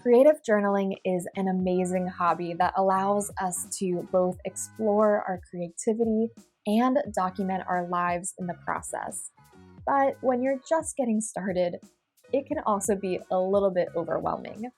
Creative journaling is an amazing hobby that allows us to both explore our creativity and document our lives in the process. But when you're just getting started, it can also be a little bit overwhelming.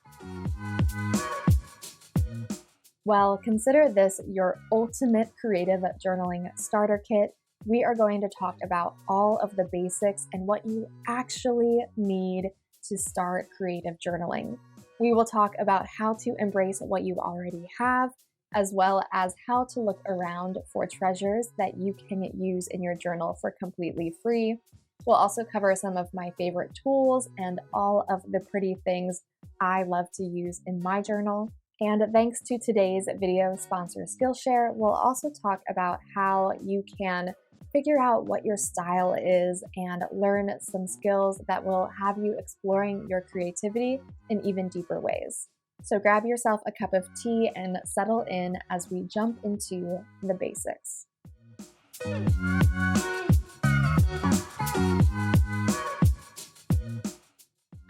Well, consider this your ultimate creative journaling starter kit. We are going to talk about all of the basics and what you actually need to start creative journaling. We will talk about how to embrace what you already have, as well as how to look around for treasures that you can use in your journal for completely free. We'll also cover some of my favorite tools and all of the pretty things I love to use in my journal. And thanks to today's video sponsor Skillshare, we'll also talk about how you can figure out what your style is and learn some skills that will have you exploring your creativity in even deeper ways. So grab yourself a cup of tea and settle in as we jump into the basics.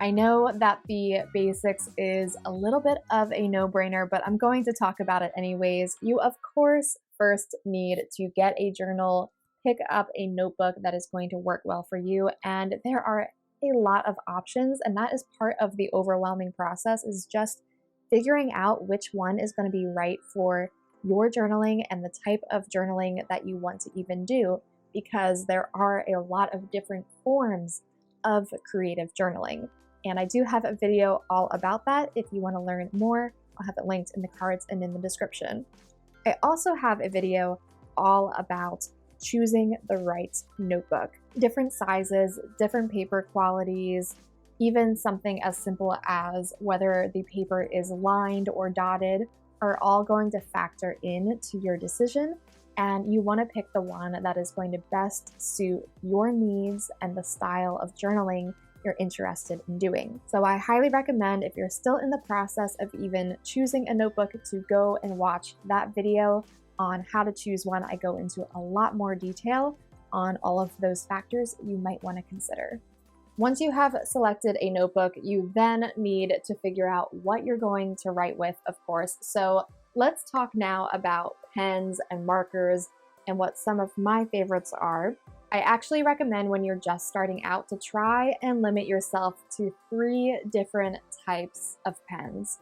I know that the basics is a little bit of a no-brainer, but I'm going to talk about it anyways. You, of course, first need to get a journal, pick up a notebook that is going to work well for you, and there are a lot of options, and that is part of the overwhelming process, is just figuring out which one is going to be right for your journaling and the type of journaling that you want to even do, because there are a lot of different forms of creative journaling. And I do have a video all about that. If you want to learn more, I'll have it linked in the cards and in the description. I also have a video all about choosing the right notebook. Different sizes, different paper qualities, even something as simple as whether the paper is lined or dotted are all going to factor into your decision. And you want to pick the one that is going to best suit your needs and the style of journaling you're interested in doing. So I highly recommend, if you're still in the process of even choosing a notebook, to go and watch that video on how to choose one. I go into a lot more detail on all of those factors you might want to consider. Once you have selected a notebook, you then need to figure out what you're going to write with, of course. So let's talk now about pens and markers and what some of my favorites are. I actually recommend, when you're just starting out, to try and limit yourself to 3 different types of pens.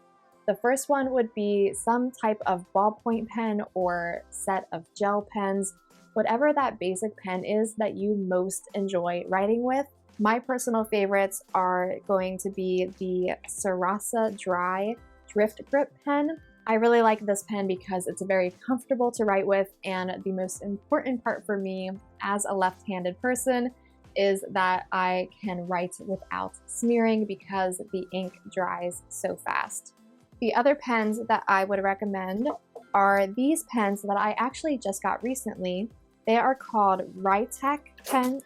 The first one would be some type of ballpoint pen or set of gel pens, whatever that basic pen is that you most enjoy writing with. My personal favorites are going to be the Sarasa Dry Drift Grip pen. I really like this pen because it's very comfortable to write with, and the most important part for me as a left-handed person is that I can write without smearing because the ink dries so fast. The other pens that I would recommend are these pens that I actually just got recently. They are called Rytec pens.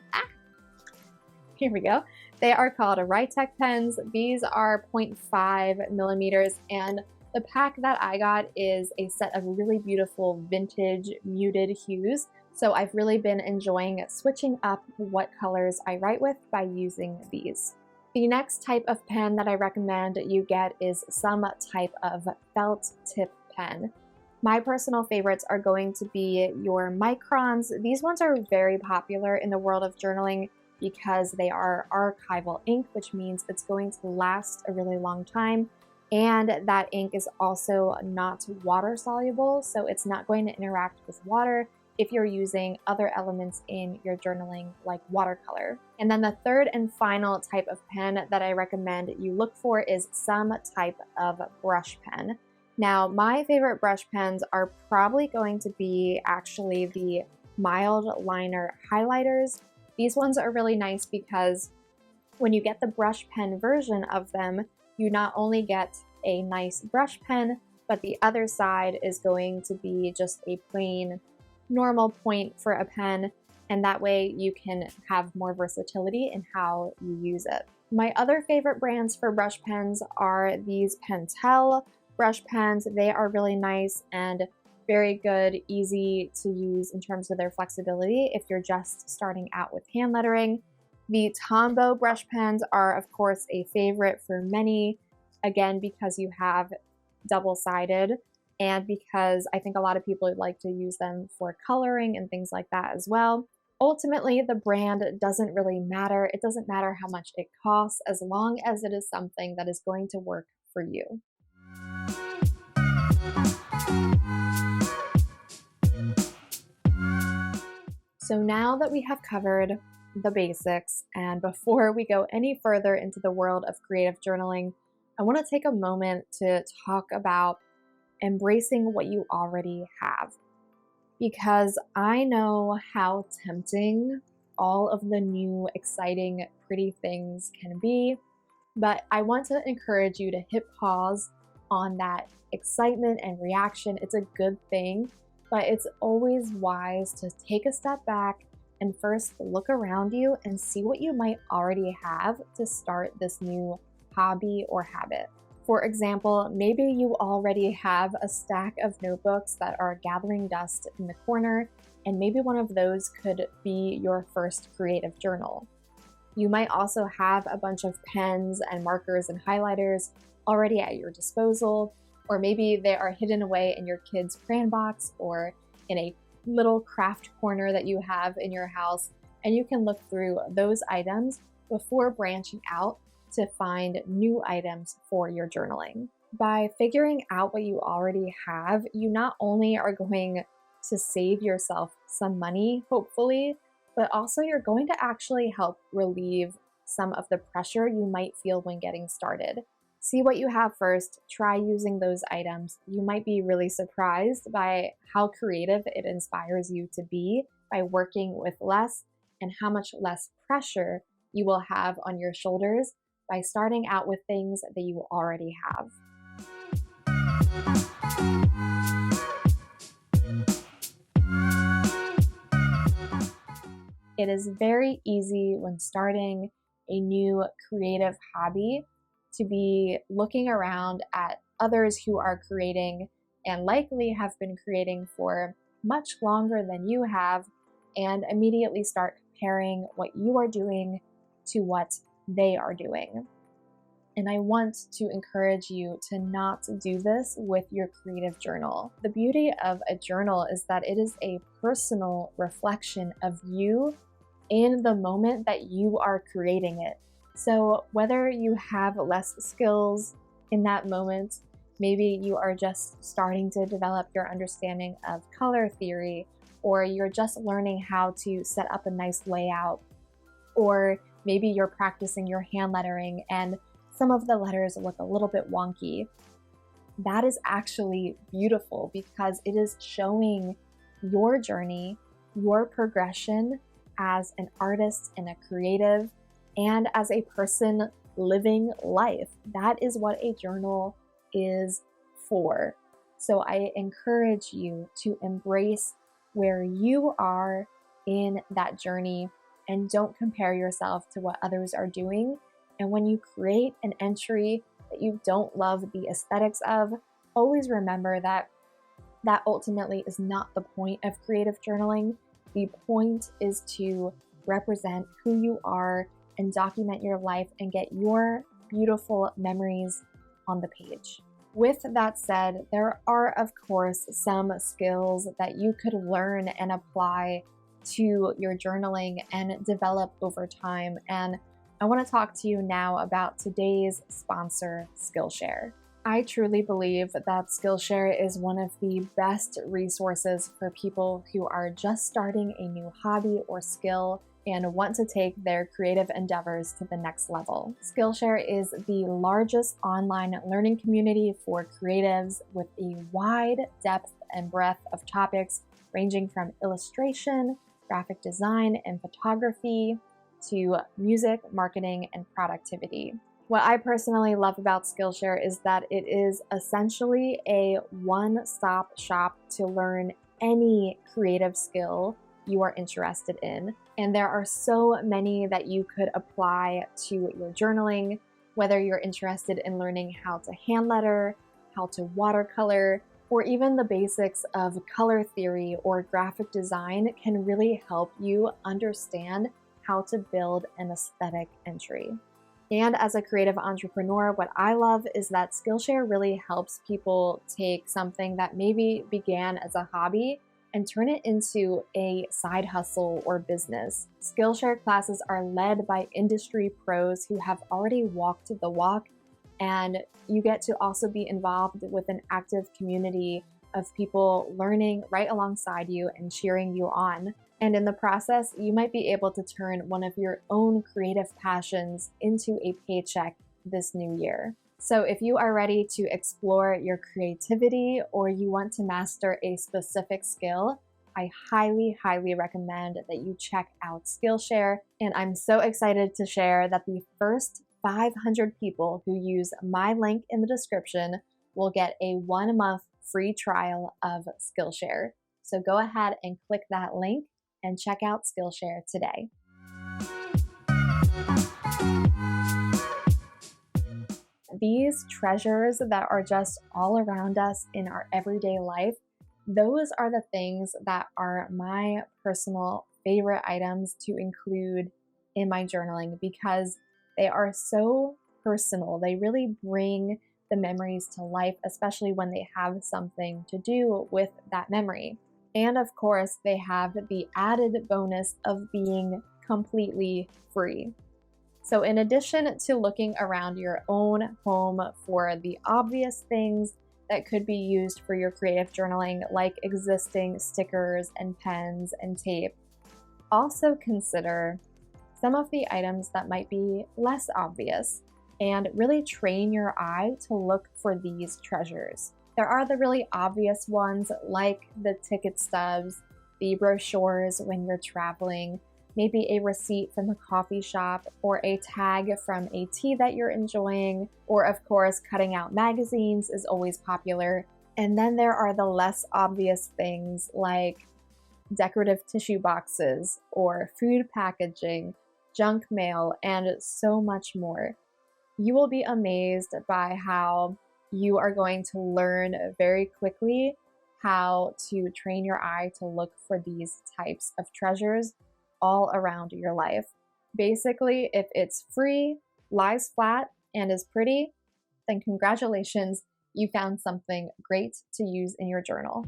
Here we go. They are called Rytec pens. These are 0.5 millimeters, and the pack that I got is a set of really beautiful vintage muted hues. So I've really been enjoying switching up what colors I write with by using these. The next type of pen that I recommend you get is some type of felt tip pen. My personal favorites are going to be your microns. These ones are very popular in the world of journaling because they are archival ink, which means it's going to last a really long time. And that ink is also not water soluble, so it's not going to interact with water if you're using other elements in your journaling like watercolor. And then the third and final type of pen that I recommend you look for is some type of brush pen. Now, my favorite brush pens are probably going to be actually the mild liner highlighters. These ones are really nice because when you get the brush pen version of them, you not only get a nice brush pen, but the other side is going to be just a plain normal point for a pen, and that way you can have more versatility in how you use it. My other favorite brands for brush pens are these Pentel brush pens. They are really nice and very good, easy to use in terms of their flexibility if you're just starting out with hand lettering. The Tombow brush pens are, of course, a favorite for many. Again, because you have double-sided, and because I think a lot of people like to use them for coloring and things like that as well. Ultimately, the brand doesn't really matter. It doesn't matter how much it costs as long as it is something that is going to work for you. So now that we have covered the basics, and before we go any further into the world of creative journaling, I want to take a moment to talk about embracing what you already have. Because I know how tempting all of the new, exciting, pretty things can be, but I want to encourage you to hit pause on that excitement and reaction. It's a good thing, but it's always wise to take a step back and first look around you and see what you might already have to start this new hobby or habit. For example, maybe you already have a stack of notebooks that are gathering dust in the corner, and maybe one of those could be your first creative journal. You might also have a bunch of pens and markers and highlighters already at your disposal, or maybe they are hidden away in your kid's crayon box or in a little craft corner that you have in your house, and you can look through those items before branching out to find new items for your journaling. By figuring out what you already have, you not only are going to save yourself some money, hopefully, but also you're going to actually help relieve some of the pressure you might feel when getting started. See what you have first, try using those items. You might be really surprised by how creative it inspires you to be by working with less, and how much less pressure you will have on your shoulders by starting out with things that you already have. It is very easy when starting a new creative hobby to be looking around at others who are creating and likely have been creating for much longer than you have, and immediately start comparing what you are doing to what they are doing. And I want to encourage you to not do this with your creative journal. The beauty of a journal is that it is a personal reflection of you in the moment that you are creating it. So whether you have less skills in that moment, maybe you are just starting to develop your understanding of color theory, or you're just learning how to set up a nice layout, or maybe you're practicing your hand lettering and some of the letters look a little bit wonky. That is actually beautiful because it is showing your journey, your progression as an artist and a creative, and as a person living life. That is what a journal is for. So I encourage you to embrace where you are in that journey and don't compare yourself to what others are doing. And when you create an entry that you don't love the aesthetics of, always remember that that ultimately is not the point of creative journaling. The point is to represent who you are and document your life and get your beautiful memories on the page. With that said, there are, of course, some skills that you could learn and apply to your journaling and develop over time. And I want to talk to you now about today's sponsor, Skillshare. I truly believe that Skillshare is one of the best resources for people who are just starting a new hobby or skill and want to take their creative endeavors to the next level. Skillshare is the largest online learning community for creatives with a wide depth and breadth of topics ranging from illustration, graphic design, and photography to music, marketing, and productivity. What I personally love about Skillshare is that it is essentially a one-stop shop to learn any creative skill you are interested in. And there are so many that you could apply to your journaling, whether you're interested in learning how to hand letter, how to watercolor, or even the basics of color theory or graphic design can really help you understand how to build an aesthetic entry. And as a creative entrepreneur, what I love is that Skillshare really helps people take something that maybe began as a hobby and turn it into a side hustle or business. Skillshare classes are led by industry pros who have already walked the walk, and you get to also be involved with an active community of people learning right alongside you and cheering you on. And in the process, you might be able to turn one of your own creative passions into a paycheck this new year. So if you are ready to explore your creativity or you want to master a specific skill, I highly, highly recommend that you check out Skillshare. And I'm so excited to share that the first 500 people who use my link in the description will get a 1-month free trial of Skillshare. So go ahead and click that link and check out Skillshare today. These treasures that are just all around us in our everyday life, those are the things that are my personal favorite items to include in my journaling because they are so personal. They really bring the memories to life, especially when they have something to do with that memory. And of course, they have the added bonus of being completely free. So in addition to looking around your own home for the obvious things that could be used for your creative journaling, like existing stickers and pens and tape, also consider some of the items that might be less obvious and really train your eye to look for these treasures. There are the really obvious ones like the ticket stubs, the brochures when you're traveling, maybe a receipt from a coffee shop or a tag from a tea that you're enjoying, or of course, cutting out magazines is always popular. And then there are the less obvious things like decorative tissue boxes or food packaging, junk mail, and so much more. You will be amazed by how you are going to learn very quickly how to train your eye to look for these types of treasures all around your life. Basically, if it's free, lies flat, and is pretty, then congratulations, you found something great to use in your journal.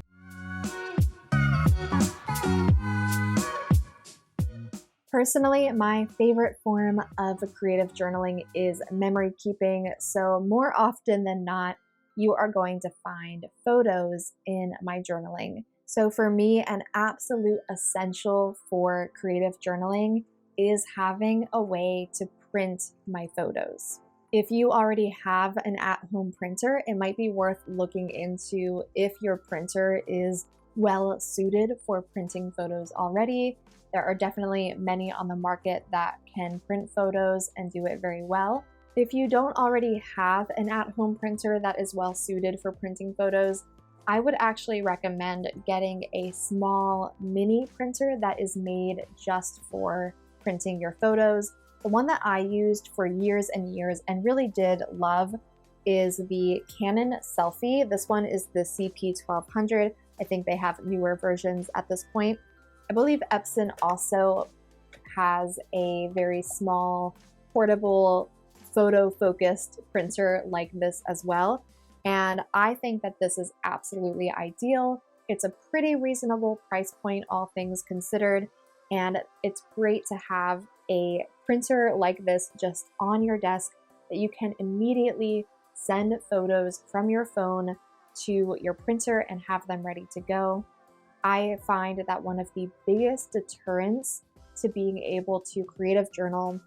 Personally, my favorite form of creative journaling is memory keeping. So more often than not, you are going to find photos in my journaling. So for me, an absolute essential for creative journaling is having a way to print my photos. If you already have an at-home printer, it might be worth looking into if your printer is well suited for printing photos already. There are definitely many on the market that can print photos and do it very well. If you don't already have an at-home printer that is well suited for printing photos, I would actually recommend getting a small mini printer that is made just for printing your photos. The one that I used for years and years and really did love is the Canon Selfie. This one is the CP1200. I think they have newer versions at this point. I believe Epson also has a very small, portable, photo-focused printer like this as well. And I think that this is absolutely ideal. It's a pretty reasonable price point, all things considered. And it's great to have a printer like this just on your desk that you can immediately send photos from your phone to your printer and have them ready to go. I find that one of the biggest deterrents to being able to creative journal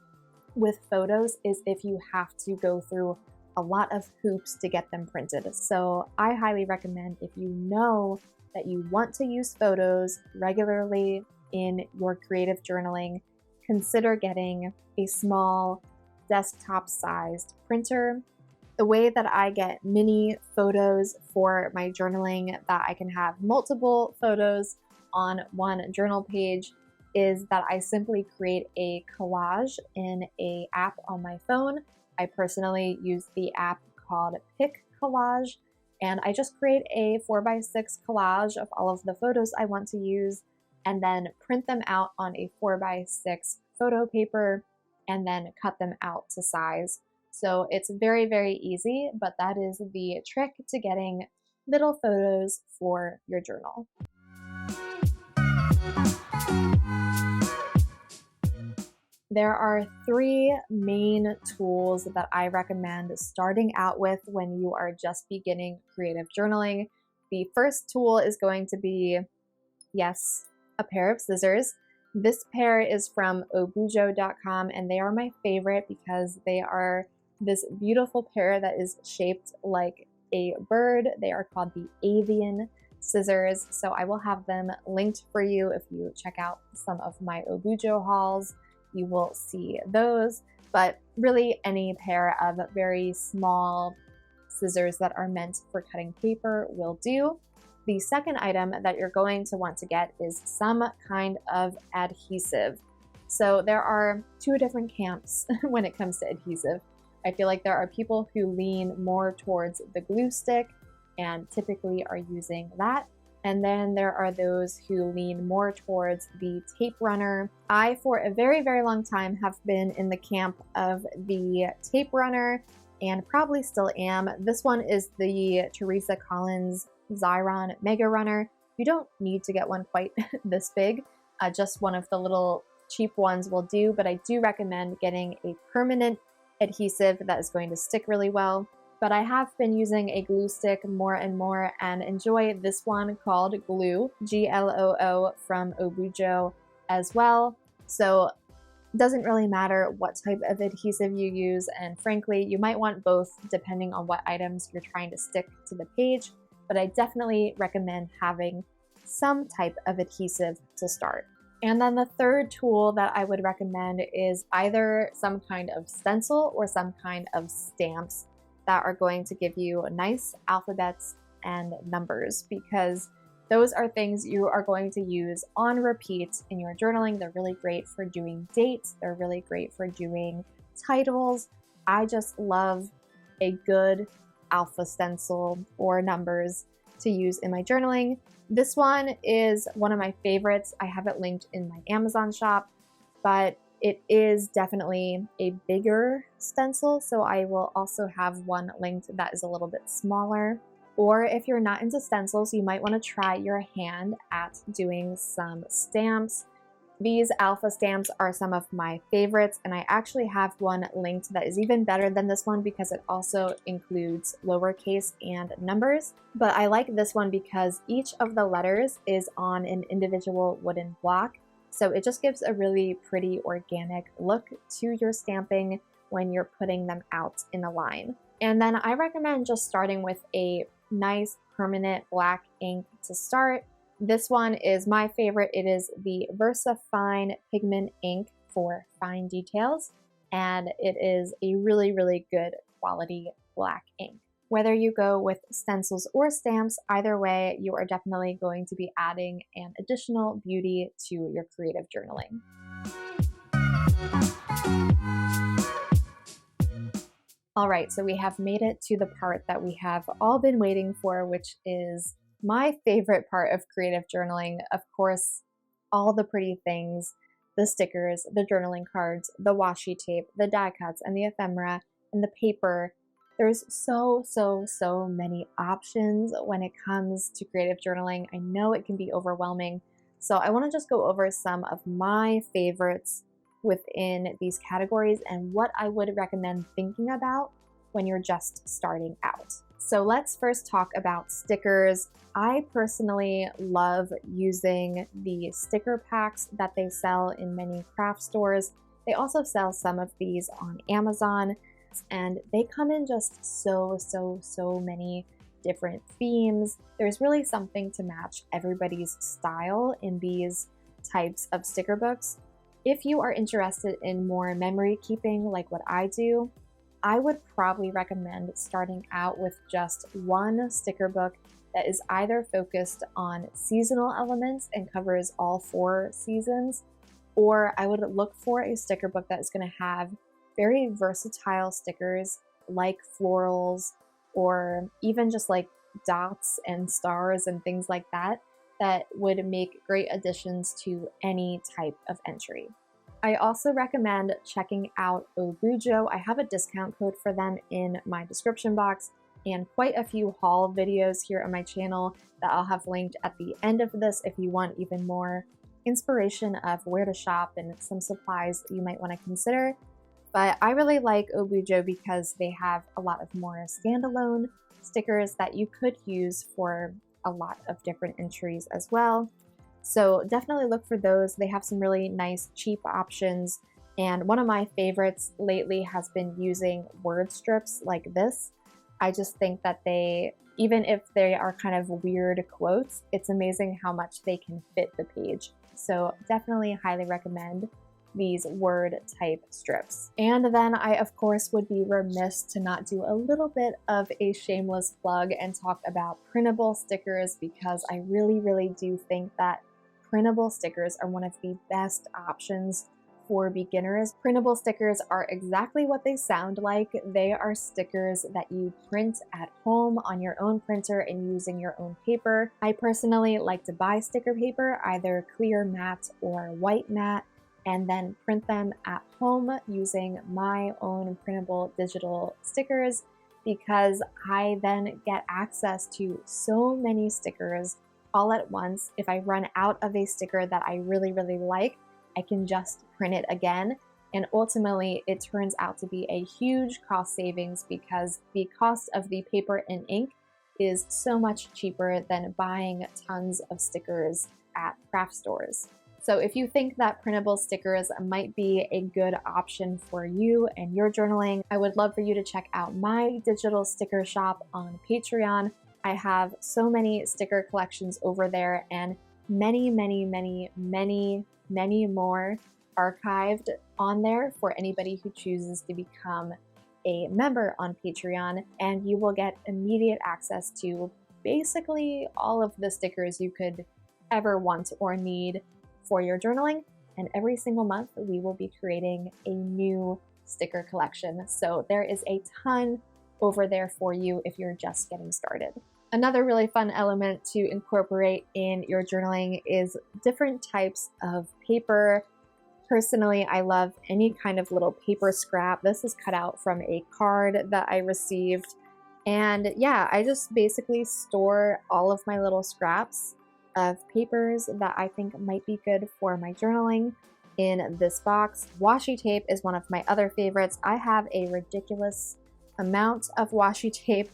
with photos is if you have to go through a lot of hoops to get them printed. So I highly recommend, if you know that you want to use photos regularly in your creative journaling, consider getting a small desktop-sized printer. The way that I get mini photos for my journaling that I can have multiple photos on one journal page is that I simply create a collage in an app on my phone. I personally use the app called Pick Collage, and I just create a 4x6 collage of all of the photos I want to use and then print them out on a 4x6 photo paper. and then cut them out to size. So it's very, very easy, but that is the trick to getting little photos for your journal. There are three main tools that I recommend starting out with when you are just beginning creative journaling. The first tool is going to be, yes, a pair of scissors. This pair is from obujo.com, and they are my favorite because they are this beautiful pair that is shaped like a bird. They are called the avian scissors, so I will have them linked for you. If you check out some of my Obujo hauls, you will see those, but really any pair of very small scissors that are meant for cutting paper will do. The second item that you're going to want to get is some kind of adhesive. So there are two different camps when it comes to adhesive. I feel like there are people who lean more towards the glue stick and typically are using that. And then there are those who lean more towards the tape runner. I, for a very, very long time, have been in the camp of the tape runner and probably still am. This one is the Teresa Collins Xyron Mega Runner. You don't need to get one quite this big. Just one of the little cheap ones will do, but I do recommend getting a permanent adhesive that is going to stick really well. But I have been using a glue stick more and more and enjoy this one called Glue, Gloo, from Obujo as well. So it doesn't really matter what type of adhesive you use, and frankly, you might want both depending on what items you're trying to stick to the page, but I definitely recommend having some type of adhesive to start. And then the third tool that I would recommend is either some kind of stencil or some kind of stamps that are going to give you nice alphabets and numbers, because those are things you are going to use on repeat in your journaling. They're really great for doing dates. They're really great for doing titles. I just love a good alpha stencil or numbers to use in my journaling. This one is one of my favorites. I have it linked in my Amazon shop, but it is definitely a bigger stencil, so I will also have one linked that is a little bit smaller. Or if you're not into stencils, you might want to try your hand at doing some stamps. These alpha stamps are some of my favorites, and I actually have one linked that is even better than this one because it also includes lowercase and numbers. But I like this one because each of the letters is on an individual wooden block. So it just gives a really pretty organic look to your stamping when you're putting them out in a line. And then I recommend just starting with a nice permanent black ink to start. This one is my favorite. It is the Versa Fine Pigment Ink for fine details, and it is a really, really good quality black ink. Whether you go with stencils or stamps, either way, you are definitely going to be adding an additional beauty to your creative journaling. All right, so we have made it to the part that we have all been waiting for, which is my favorite part of creative journaling. Of course, all the pretty things, the stickers, the journaling cards, the washi tape, the die cuts, and the ephemera, and the paper. There's so many options when it comes to creative journaling. I know it can be overwhelming. So I want to just go over some of my favorites within these categories and what I would recommend thinking about when you're just starting out. So let's first talk about stickers. I personally love using the sticker packs that they sell in many craft stores. They also sell some of these on Amazon, and they come in just so many different themes. There's really something to match everybody's style in these types of sticker books. If you are interested in more memory keeping like what I do, I would probably recommend starting out with just one sticker book that is either focused on seasonal elements and covers all 4 seasons, or I would look for a sticker book that is going to have very versatile stickers like florals or even just like dots and stars and things like that that would make great additions to any type of entry. I also recommend checking out Obujo. I have a discount code for them in my description box and quite a few haul videos here on my channel that I'll have linked at the end of this if you want even more inspiration of where to shop and some supplies that you might want to consider. But I really like Obujo because they have a lot of more standalone stickers that you could use for a lot of different entries as well. So definitely look for those. They have some really nice cheap options. And one of my favorites lately has been using word strips like this. I just think that they, even if they are kind of weird quotes, it's amazing how much they can fit the page. So definitely highly recommend these word type strips. And then I of course would be remiss to not do a little bit of a shameless plug and talk about printable stickers, because I really do think that printable stickers are one of the best options for beginners. Printable stickers are exactly what they sound like. They are stickers that you print at home on your own printer and using your own paper. I personally like to buy sticker paper, either clear matte or white matte, and then print them at home using my own printable digital stickers, because I then get access to so many stickers all at once. If I run out of a sticker that I really like, I can just print it again. And ultimately, it turns out to be a huge cost savings because the cost of the paper and ink is so much cheaper than buying tons of stickers at craft stores. So if you think that printable stickers might be a good option for you and your journaling, I would love for you to check out my digital sticker shop on Patreon. I have so many sticker collections over there and many more archived on there for anybody who chooses to become a member on Patreon, and you will get immediate access to basically all of the stickers you could ever want or need for your journaling. And every single month we will be creating a new sticker collection. So there is a ton over there for you if you're just getting started. Another really fun element to incorporate in your journaling is different types of paper. Personally, I love any kind of little paper scrap. This is cut out from a card that I received. And yeah, I just basically store all of my little scraps of papers that I think might be good for my journaling in this box. Washi tape is one of my other favorites. I have a ridiculous amount of washi tape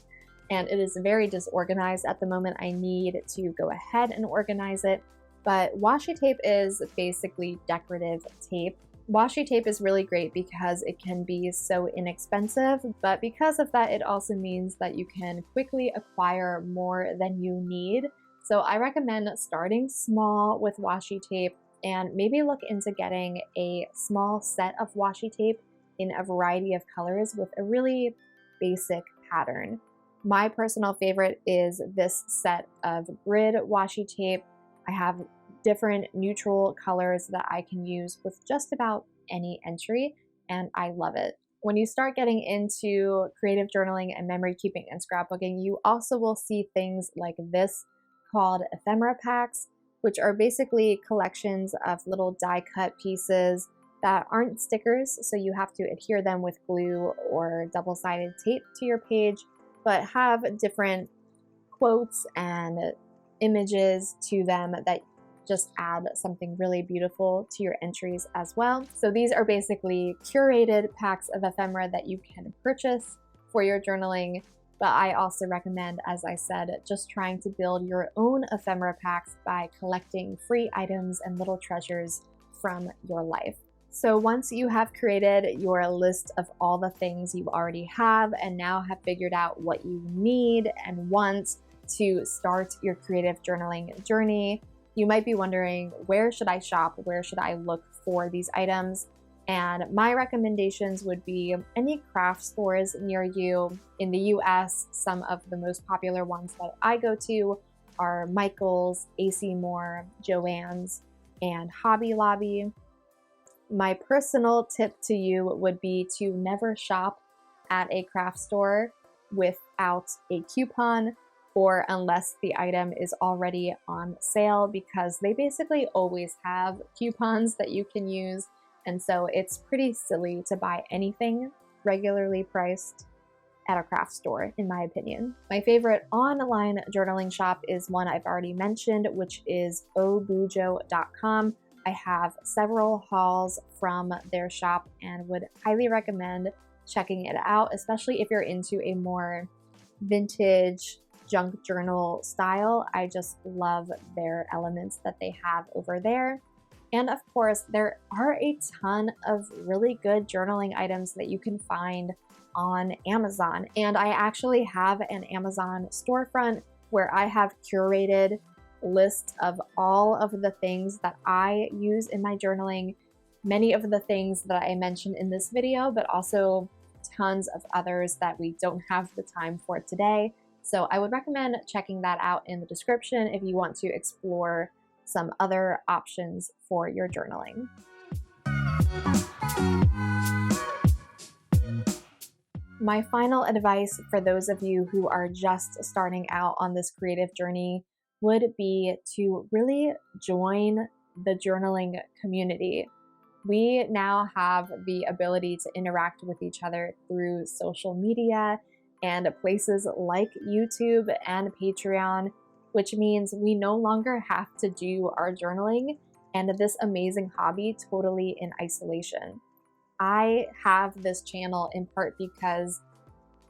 and it is very disorganized at the moment. I need to go ahead and organize it. But washi tape is basically decorative tape. Washi tape is really great because it can be so inexpensive, but because of that, it also means that you can quickly acquire more than you need. So I recommend starting small with washi tape and maybe look into getting a small set of washi tape in a variety of colors with a really basic pattern. My personal favorite is this set of grid washi tape. I have different neutral colors that I can use with just about any entry, and I love it. When you start getting into creative journaling and memory keeping and scrapbooking, you also will see things like this called ephemera packs, which are basically collections of little die cut pieces that aren't stickers, so you have to adhere them with glue or double-sided tape to your page, but have different quotes and images to them that just add something really beautiful to your entries as well. So these are basically curated packs of ephemera that you can purchase for your journaling, but I also recommend, as I said, just trying to build your own ephemera packs by collecting free items and little treasures from your life. So once you have created your list of all the things you already have and now have figured out what you need and want to start your creative journaling journey, you might be wondering, where should I shop? Where should I look for these items? And my recommendations would be any craft stores near you. In the US, some of the most popular ones that I go to are Michael's, AC Moore, Joann's, and Hobby Lobby. My personal tip to you would be to never shop at a craft store without a coupon or unless the item is already on sale, because they basically always have coupons that you can use. And so it's pretty silly to buy anything regularly priced at a craft store, in my opinion. My favorite online journaling shop is one I've already mentioned, which is obujo.com. I have several hauls from their shop and would highly recommend checking it out, especially if you're into a more vintage junk journal style. I just love their elements that they have over there. And of course, there are a ton of really good journaling items that you can find on Amazon. And I actually have an Amazon storefront where I have curated list of all of the things that I use in my journaling, many of the things that I mentioned in this video, but also tons of others that we don't have the time for today. So I would recommend checking that out in the description if you want to explore some other options for your journaling. My final advice for those of you who are just starting out on this creative journey would be to really join the journaling community. We now have the ability to interact with each other through social media and places like YouTube and Patreon, which means we no longer have to do our journaling and this amazing hobby totally in isolation. I have this channel in part because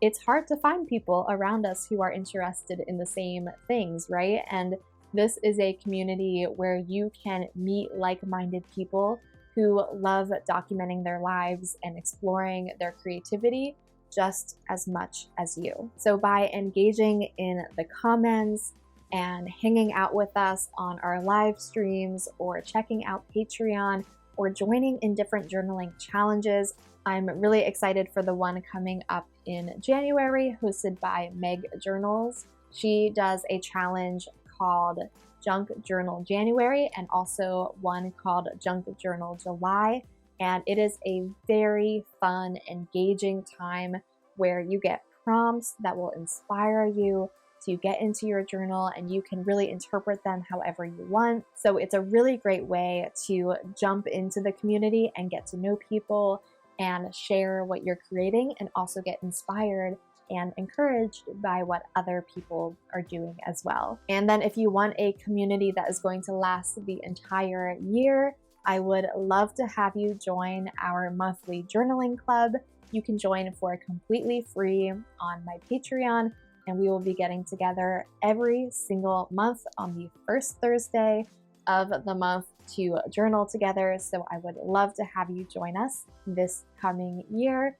it's hard to find people around us who are interested in the same things, right? And this is a community where you can meet like-minded people who love documenting their lives and exploring their creativity just as much as you. So by engaging in the comments and hanging out with us on our live streams or checking out Patreon or joining in different journaling challenges, I'm really excited for the one coming up in January, hosted by Meg Journals. She does a challenge called Junk Journal January and also one called Junk Journal July. And it is a very fun, engaging time where you get prompts that will inspire you to get into your journal and you can really interpret them however you want. So it's a really great way to jump into the community and get to know people and share what you're creating and also get inspired and encouraged by what other people are doing as well. And then if you want a community that is going to last the entire year, I would love to have you join our monthly journaling club. You can join for completely free on my Patreon, and we will be getting together every single month on the first Thursday of the month to journal together. So I would love to have you join us this coming year.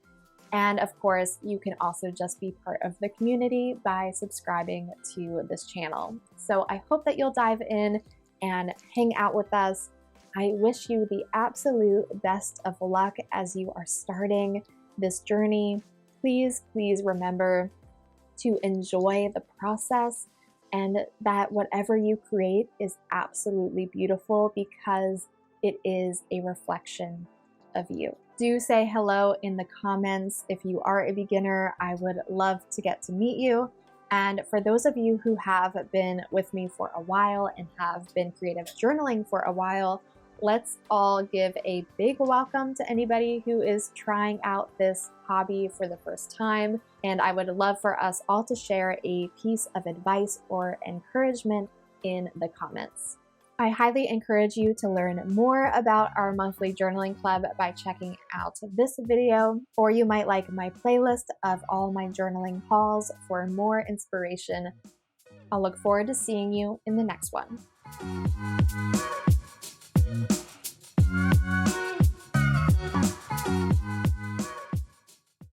And of course, you can also just be part of the community by subscribing to this channel. So I hope that you'll dive in and hang out with us. I wish you the absolute best of luck as you are starting this journey. Please, please remember to enjoy the process and that whatever you create is absolutely beautiful because it is a reflection of you. Do say hello in the comments if you are a beginner. I would love to get to meet you. And for those of you who have been with me for a while and have been creative journaling for a while, let's all give a big welcome to anybody who is trying out this hobby for the first time. And I would love for us all to share a piece of advice or encouragement in the comments. I highly encourage you to learn more about our monthly journaling club by checking out this video, or you might like my playlist of all my journaling hauls for more inspiration. I'll look forward to seeing you in the next one.